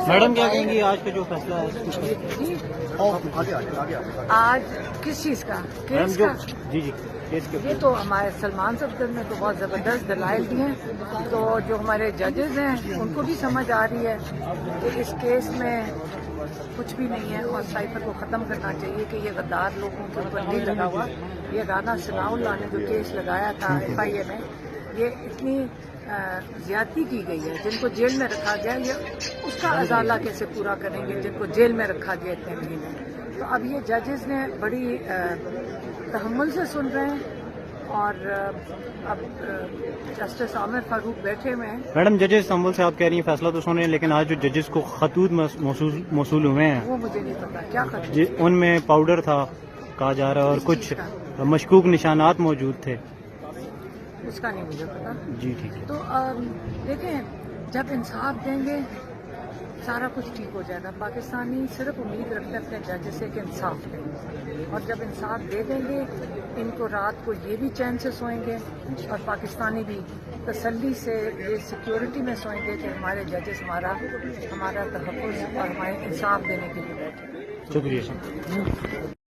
Madam کیا کہیں گی آج کا جو فیصلہ ہے؟ آج کس چیز کا میم کیس جو کا؟ جی کیس کے یہ تو ہمارے سلمان صفدر نے تو بہت زبردست دلائل دی ہیں، تو جو ہمارے ججز ہیں ان کو بھی سمجھ آ رہی ہے کہ اس کیس میں کچھ بھی نہیں ہے اور سائفر کو ختم کرنا چاہیے کہ یہ غدار لوگوں کے اوپر نہیں لگا ہوا۔ یہ رانا ثناء اللہ نے جو کیس لگایا تھا ایف آئی اے میں، یہ اتنی زیادتی کی گئی ہے، جن کو جیل میں رکھا گیا یہ اس کا ازالہ کیسے پورا کریں گے جن کو جیل میں رکھا گیا اتنے مہینے۔ تو اب یہ ججز نے بڑی تحمل سے سن رہے ہیں اور اب جسٹس عامر فاروق بیٹھے ہوئے ہیں۔ میڈم ججز استنبول سے آپ کہہ رہی ہیں فیصلہ تو سن رہے ہیں، لیکن آج جو ججز کو خطوط موصول ہوئے ہیں وہ مجھے نہیں پتا کیا خطوط جی ان میں پاؤڈر تھا کہا جا رہا ہے اور کچھ مشکوک نشانات موجود تھے۔ اس کا نہیں مجھے پتا۔ جی ٹھیک ہے۔ تو دیکھیں جب انصاف دیں گے سارا کچھ ٹھیک ہو جائے گا۔ پاکستانی صرف امید رکھتے ہیں اپنے جج سے کہ انصاف دیں، اور جب انصاف دے دیں گے ان کو رات کو یہ بھی چین سے سوئیں گے اور پاکستانی بھی تسلی سے یہ سیکیورٹی میں سوئیں گے کہ ہمارے ججز ہمارا تحفظ اور ہمارے انصاف دینے کے لیے بیٹھے۔ شکریہ۔